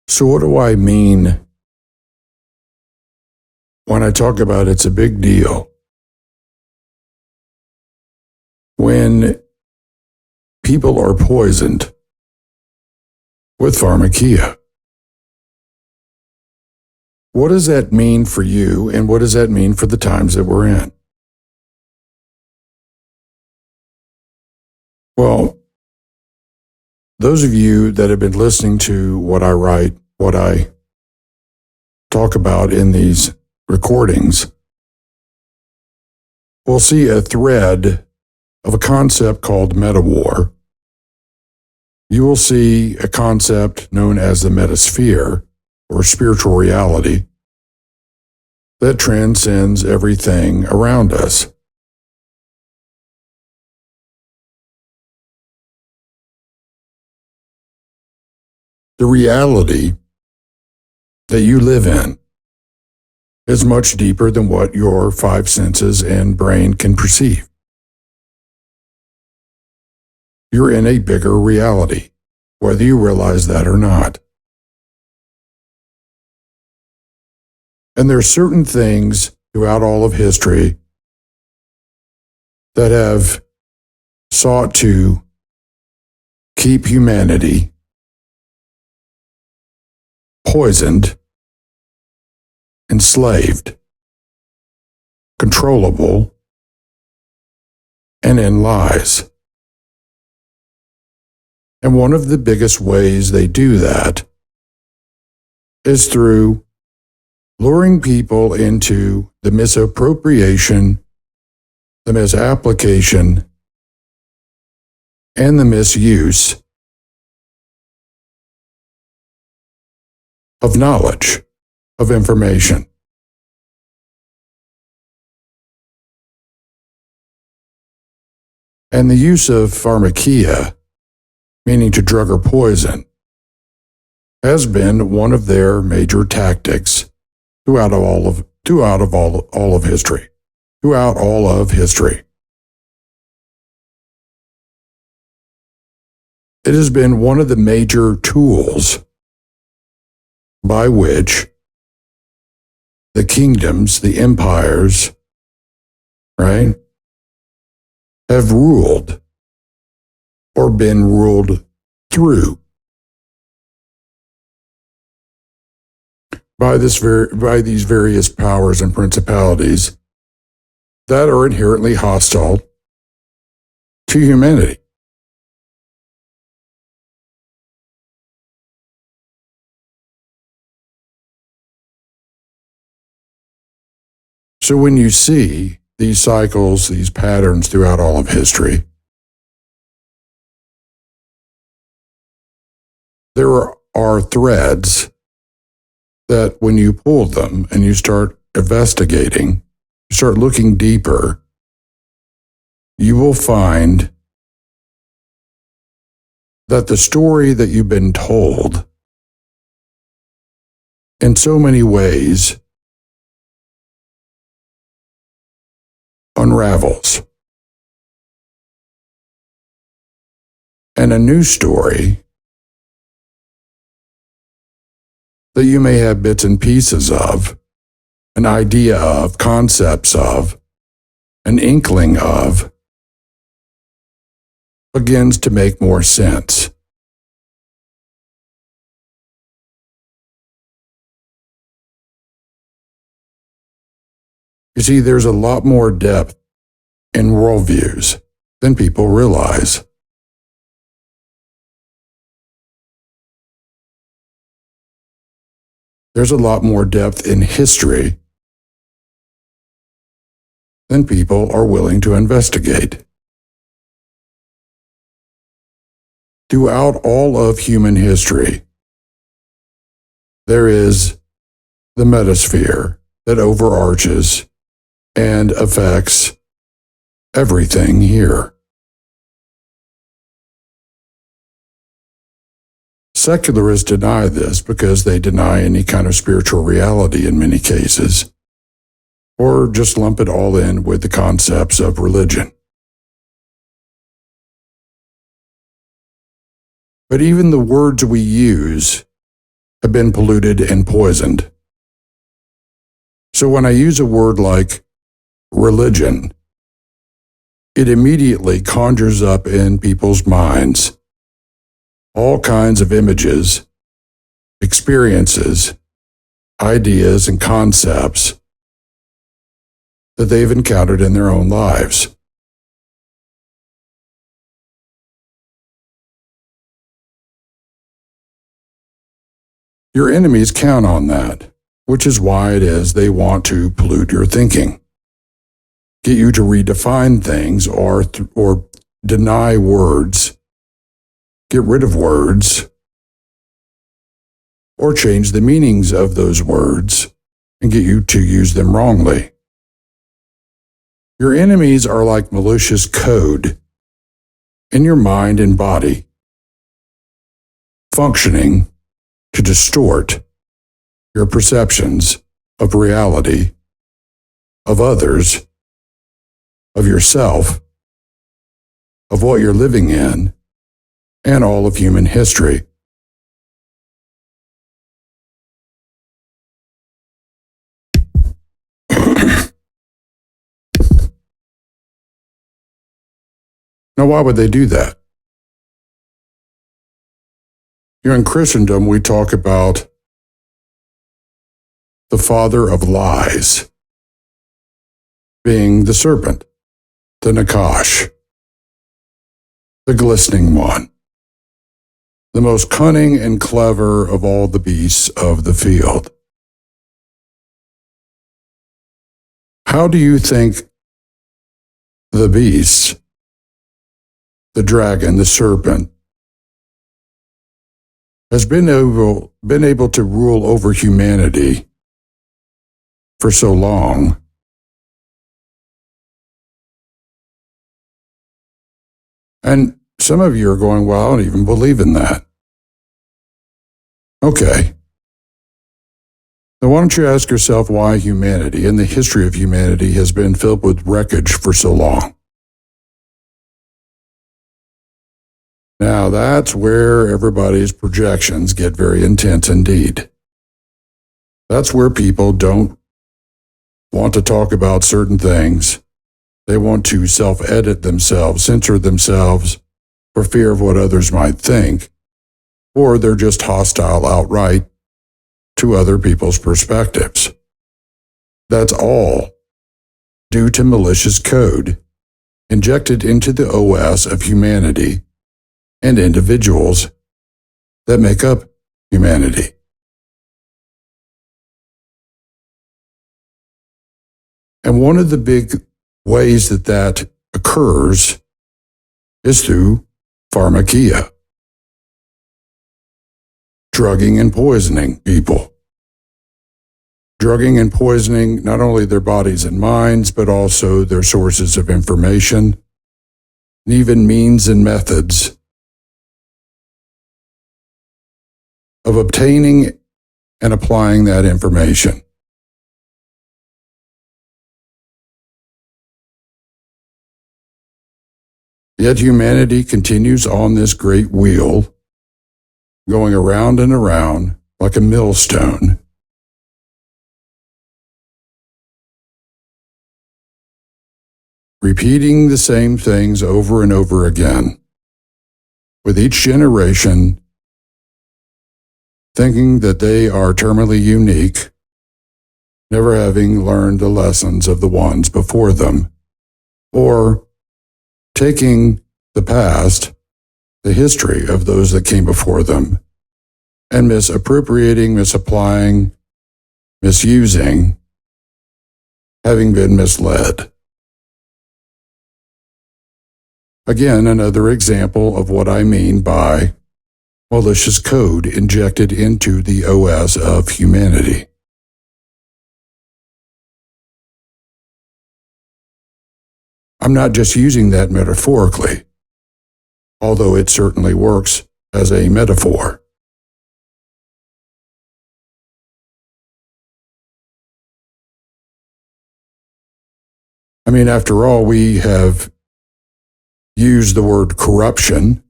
So what do I mean when I talk about it's a big deal? When people are poisoned with Pharmakea. What does that mean for you, and what does that mean for the times that we're in? Well, those of you that have been listening to what I write, what I talk about in these recordings, will see a thread of a concept called meta-war. You will see a concept known as the metasphere, or spiritual reality, that transcends everything around us. The reality that you live in is much deeper than what your five senses and brain can perceive. You're in a bigger reality, whether you realize that or not. And there are certain things throughout all of history that have sought to keep humanity poisoned, enslaved, controllable, and in lies. And one of the biggest ways they do that is through luring people into the misappropriation, the misapplication, and the misuse of knowledge, of information. And the use of Pharmakea, meaning to drug or poison, has been one of their major tactics throughout all of history. It has been one of the major tools by which the kingdoms, the empires, right, have ruled or been ruled through by these various powers and principalities that are inherently hostile to humanity. So when you see these cycles, these patterns throughout all of history, there are threads that when you pull them and you start investigating, you start looking deeper, you will find that the story that you've been told in so many ways unravels. And a new story that you may have bits and pieces of, an idea of, concepts of, an inkling of, begins to make more sense. You see, there's a lot more depth in worldviews than people realize. There's a lot more depth in history than people are willing to investigate. Throughout all of human history, there is the metasphere that overarches and affects everything here. Secularists deny this because they deny any kind of spiritual reality in many cases, or just lump it all in with the concepts of religion. But even the words we use have been polluted and poisoned. So when I use a word like religion, it immediately conjures up in people's minds all kinds of images, experiences, ideas, and concepts that they've encountered in their own lives. Your enemies count on that, which is why it is they want to pollute your thinking, get you to redefine things or deny words, get rid of words, or change the meanings of those words and get you to use them wrongly. Your enemies are like malicious code in your mind and body, functioning to distort your perceptions of reality, of others, of yourself, of what you're living in, and all of human history. Now, why would they do that? In Christendom, we talk about the father of lies being the serpent, the Nakash, the glistening one, the most cunning and clever of all the beasts of the field. How do you think the beasts, the dragon, the serpent, has been able to rule over humanity for so long? And some of you are going, well, I don't even believe in that. Okay. Then why don't you ask yourself why humanity and the history of humanity has been filled with wreckage for so long? Now, that's where everybody's projections get very intense indeed. That's where people don't want to talk about certain things. They want to self-edit themselves, censor themselves for fear of what others might think, or they're just hostile outright to other people's perspectives. That's all due to malicious code injected into the OS of humanity and individuals that make up humanity. And one of the big ways that occurs is through Pharmakea, drugging and poisoning people. Drugging and poisoning not only their bodies and minds, but also their sources of information, and even means and methods of obtaining and applying that information. Yet humanity continues on this great wheel, going around and around like a millstone. Repeating the same things over and over again, with each generation thinking that they are terminally unique, never having learned the lessons of the ones before them, or taking the past, the history of those that came before them, and misappropriating, misapplying, misusing, having been misled. Again, another example of what I mean by malicious code injected into the OS of humanity. I'm not just using that metaphorically, although it certainly works as a metaphor. I mean, after all, we have used the word corruption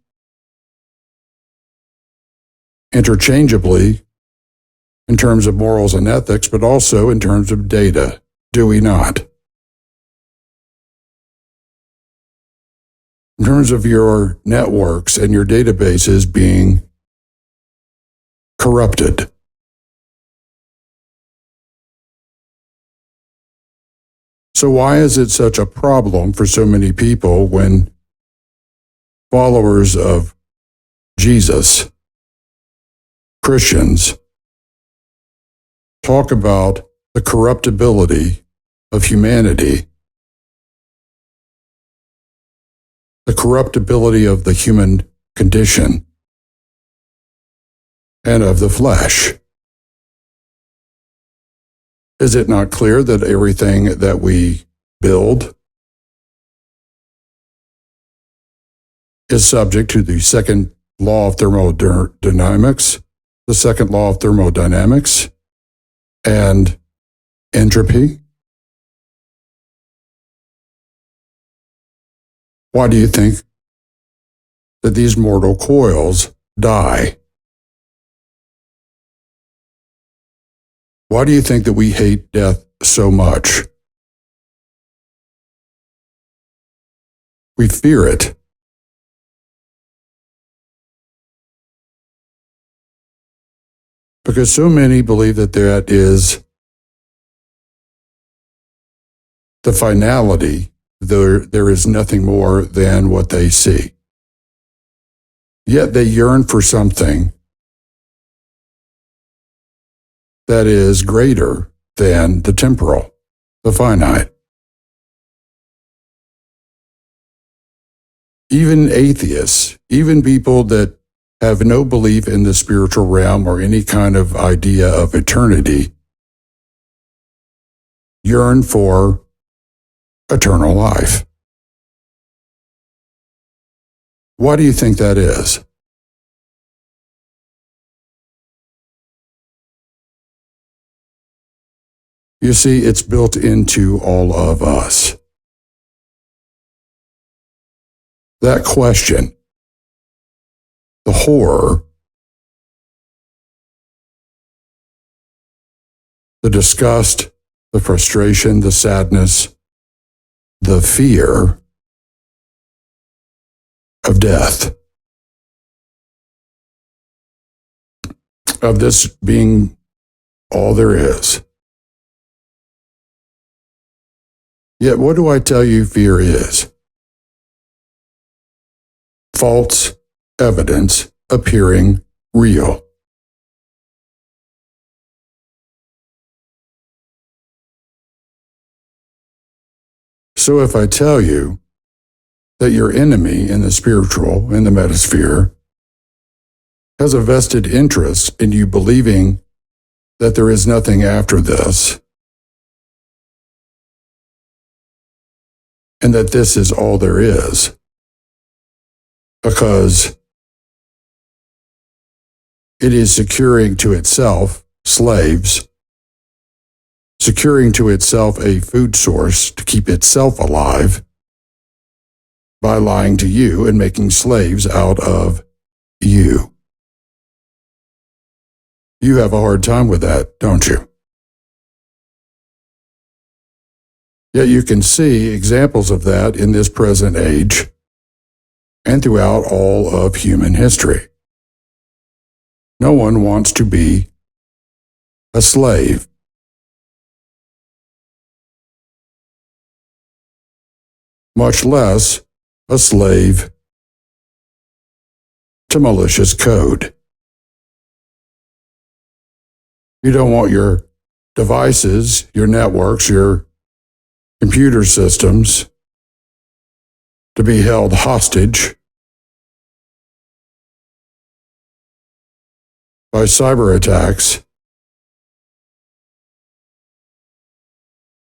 interchangeably in terms of morals and ethics, but also in terms of data, do we not? In terms of your networks and your databases being corrupted. So why is it such a problem for so many people when followers of Jesus, Christians, talk about the corruptibility of humanity, the corruptibility of the human condition, and of the flesh? Is it not clear that everything that we build is subject to the second law of thermodynamics, the second law of thermodynamics, and entropy? Why do you think that these mortal coils die? Why do you think that we hate death so much? We fear it. Because so many believe that that is the finality. There is nothing more than what they see. Yet they yearn for something that is greater than the temporal, the finite. Even atheists, even people that have no belief in the spiritual realm or any kind of idea of eternity, yearn for eternal life. Why do you think that is? You see, it's built into all of us. That question, the horror, the disgust, the frustration, the sadness, the fear of death, of this being all there is. Yet what do I tell you fear is? False evidence appearing real. So if I tell you that your enemy in the spiritual, in the metasphere, has a vested interest in you believing that there is nothing after this, and that this is all there is, because it is securing to itself slaves, securing to itself a food source to keep itself alive by lying to you and making slaves out of you. You have a hard time with that, don't you? Yet you can see examples of that in this present age and throughout all of human history. No one wants to be a slave. Much less a slave to malicious code. You don't want your devices, your networks, your computer systems to be held hostage by cyber attacks.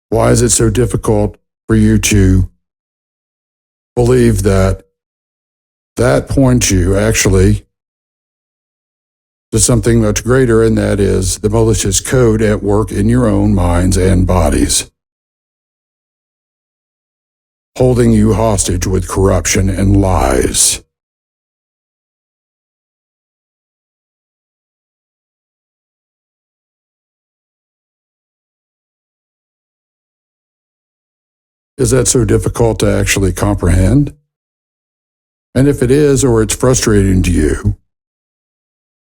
Why is it so difficult for you to believe that that points you actually to something much greater, and that is the malicious code at work in your own minds and bodies, holding you hostage with corruption and lies? Is that so difficult to actually comprehend? And if it is, or it's frustrating to you,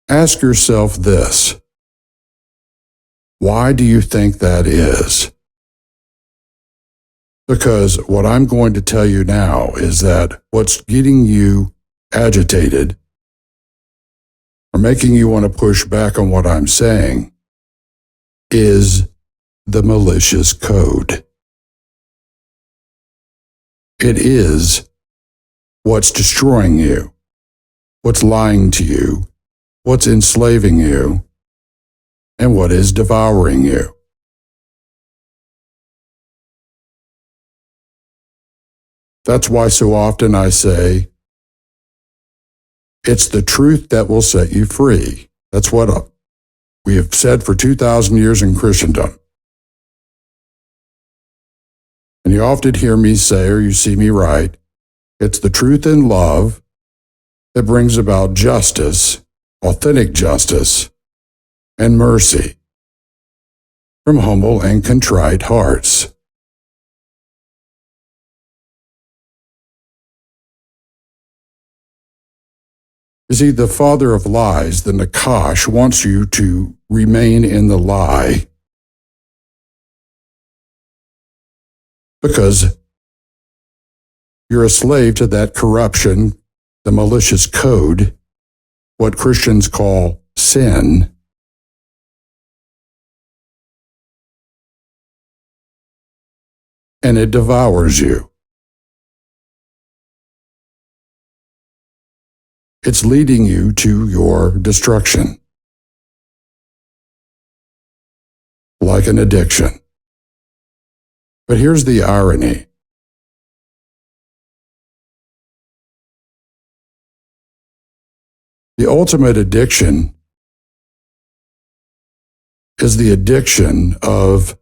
ask yourself this: why do you think that is? Because what I'm going to tell you now is that what's getting you agitated or making you want to push back on what I'm saying is the malicious code. It is what's destroying you, what's lying to you, what's enslaving you, and what is devouring you. That's why so often I say, it's the truth that will set you free. That's what we have said for 2,000 years in Christendom. And you often hear me say, or you see me write, it's the truth in love that brings about justice, authentic justice, and mercy from humble and contrite hearts. You see, the father of lies, the Nakash, wants you to remain in the lie because you're a slave to that corruption, the malicious code, what Christians call sin. And it devours you. It's leading you to your destruction, like an addiction. But here's the irony. The ultimate addiction is the addiction of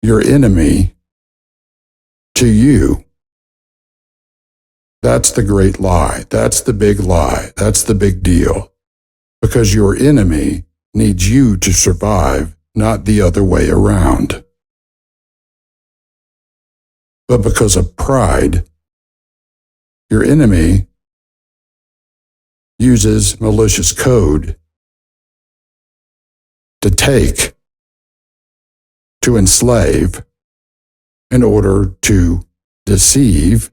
your enemy to you. That's the great lie. That's the big lie. That's the big deal. Because your enemy needs you to survive, not the other way around. But because of pride, your enemy uses malicious code to take, to enslave, in order to deceive,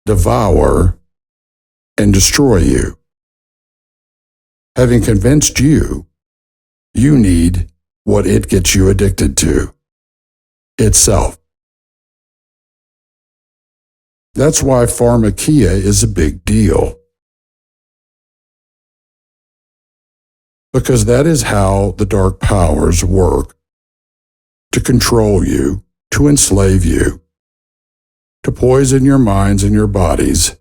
devour, and destroy you. Having convinced you, you need what it gets you addicted to, itself. That's why Pharmakea is a big deal. Because that is how the dark powers work, to control you, to enslave you, to poison your minds and your bodies,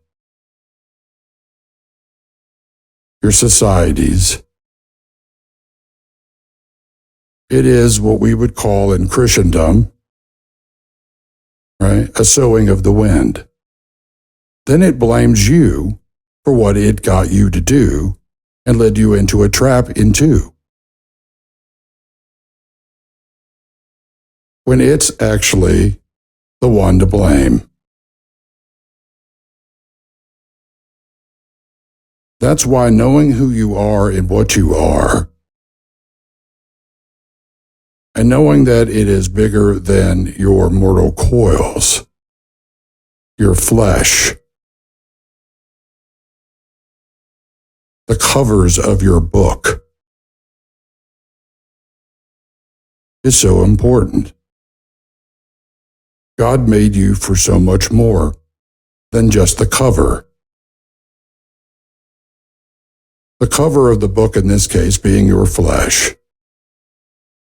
your societies. It is what we would call in Christendom, right, a sowing of the wind. Then it blames you for what it got you to do and led you into a trap into, when it's actually the one to blame. That's why knowing who you are and what you are, and knowing that it is bigger than your mortal coils, your flesh, the covers of your book, is so important. God made you for so much more than just the cover. The cover of the book in this case being your flesh,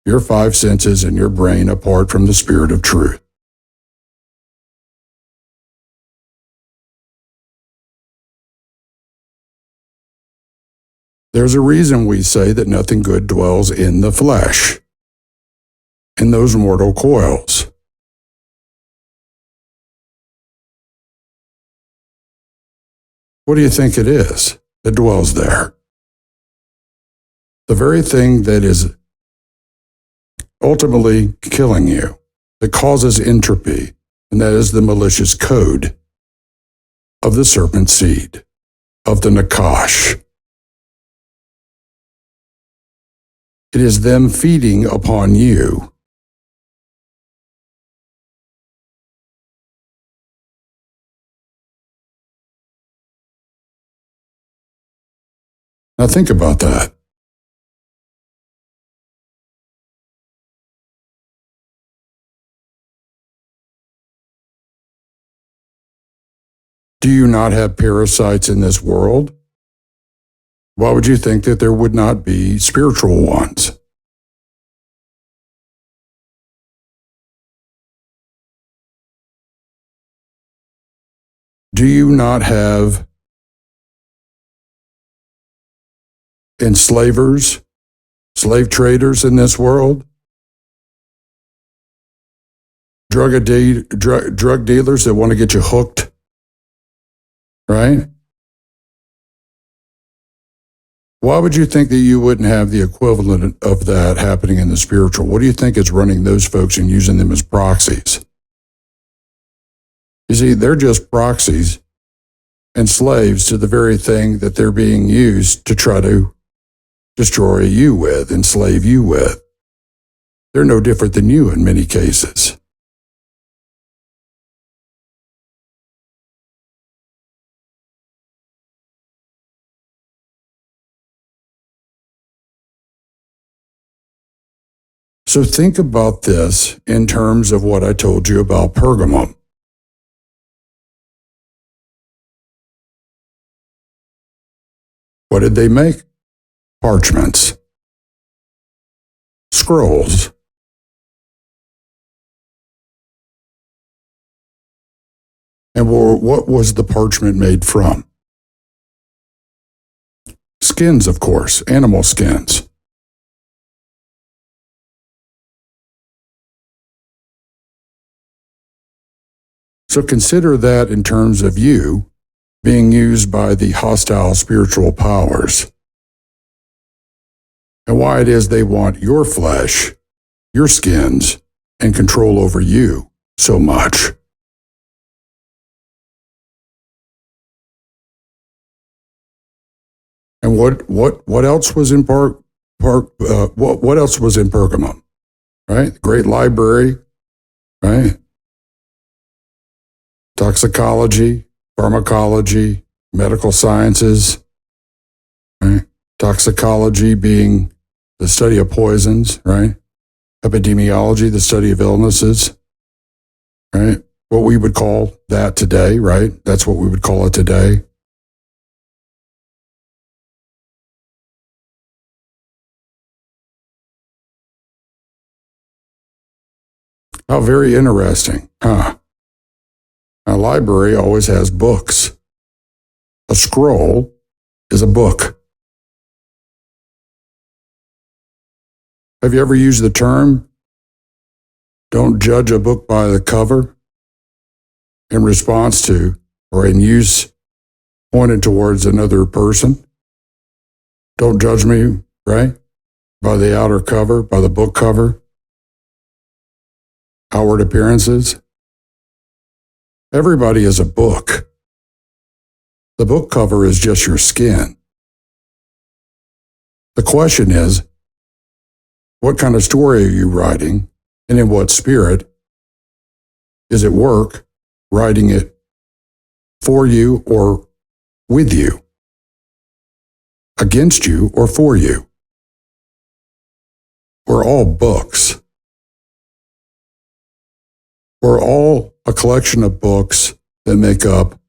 your five senses and your brain apart from the Spirit of truth. There's a reason we say that nothing good dwells in the flesh, in those mortal coils. What do you think it is that dwells there? The very thing that is ultimately killing you, that causes entropy, and that is the malicious code of the serpent seed, of the Nakash. It is them feeding upon you. Now think about that. Do you not have parasites in this world? Why would you think that there would not be spiritual ones? Do you not have enslavers, slave traders in this world? Drug dealers that want to get you hooked, right? Why would you think that you wouldn't have the equivalent of that happening in the spiritual? What do you think is running those folks and using them as proxies? You see, they're just proxies and slaves to the very thing that they're being used to try to destroy you with, enslave you with. They're no different than you in many cases. So think about this in terms of what I told you about Pergamum. What did they make? Parchments, scrolls. And what was the parchment made from? Skins, of course, animal skins. So consider that in terms of you being used by the hostile spiritual powers, and why it is they want your flesh, your skins, and control over you so much. And what else was in what else was in Pergamum? Right? Great library, right? Toxicology, pharmacology, medical sciences, right? Toxicology being the study of poisons, right? Epidemiology, the study of illnesses, right? What we would call that today, right? That's what we would call it today. How very interesting, huh? A library always has books. A scroll is a book. Have you ever used the term, don't judge a book by the cover, in response to, or in use pointed towards another person? Don't judge me, right? By the outer cover, by the book cover, outward appearances. Everybody is a book. The book cover is just your skin. The question is, what kind of story are you writing, and in what spirit? Is it work, writing it for you or with you? Against you or for you? We're all books. We're all a collection of books that make up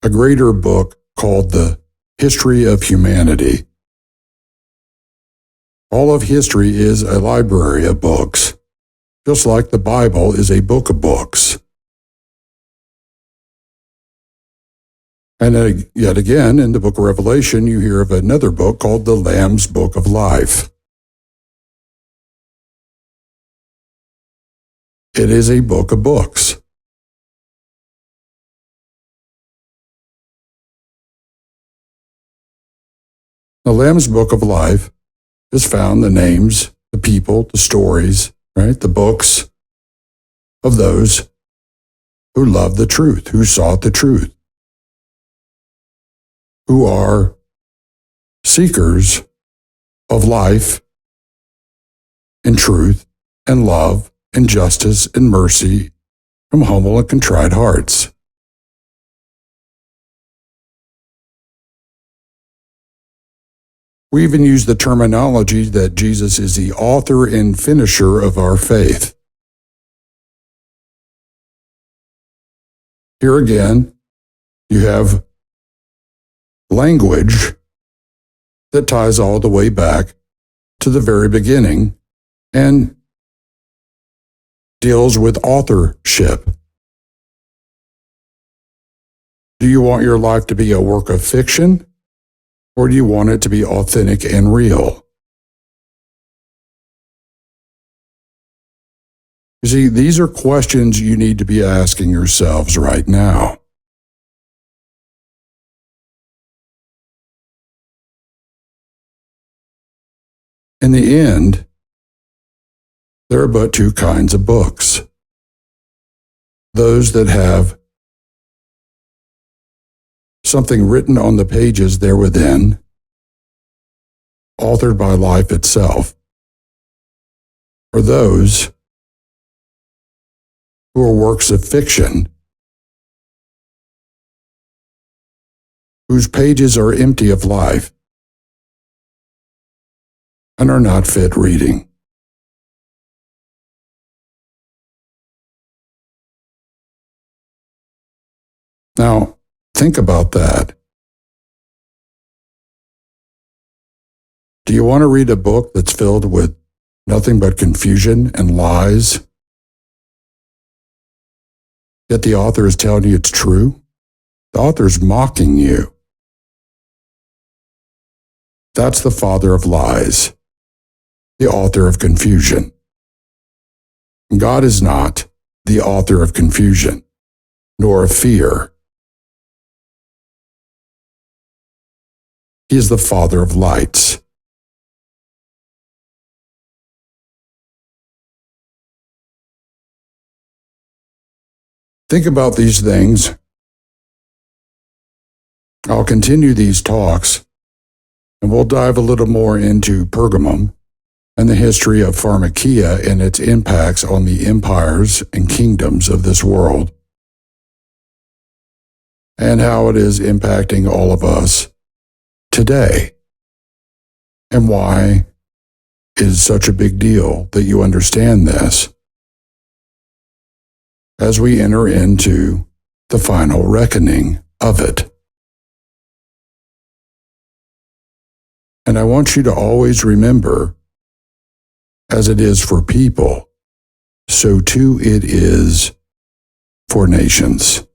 a greater book called the History of Humanity. All of history is a library of books, just like the Bible is a book of books. And yet again, in the book of Revelation, you hear of another book called the Lamb's Book of Life. It is a book of books. The Lamb's Book of Life is found the names, the people, the stories, right? The books of those who love the truth, who sought the truth, who are seekers of life and truth and love and justice and mercy from humble and contrite hearts. We even use the terminology that Jesus is the author and finisher of our faith. Here again, you have language that ties all the way back to the very beginning and deals with authorship. Do you want your life to be a work of fiction, or do you want it to be authentic and real? You see, these are questions you need to be asking yourselves right now. In the end, there are but two kinds of books. Those that have something written on the pages there within, authored by life itself, or those who are works of fiction, whose pages are empty of life and are not fit reading. Now, think about that. Do you want to read a book that's filled with nothing but confusion and lies? Yet the author is telling you it's true? The author's mocking you. That's the father of lies, the author of confusion. God is not the author of confusion, nor of fear. He is the Father of lights. Think about these things. I'll continue these talks, and we'll dive a little more into Pergamum and the history of Pharmakea and its impacts on the empires and kingdoms of this world, and how it is impacting all of us today, and why it is such a big deal that you understand this as we enter into the final reckoning of it. And I want you to always remember, as it is for people, so too it is for nations.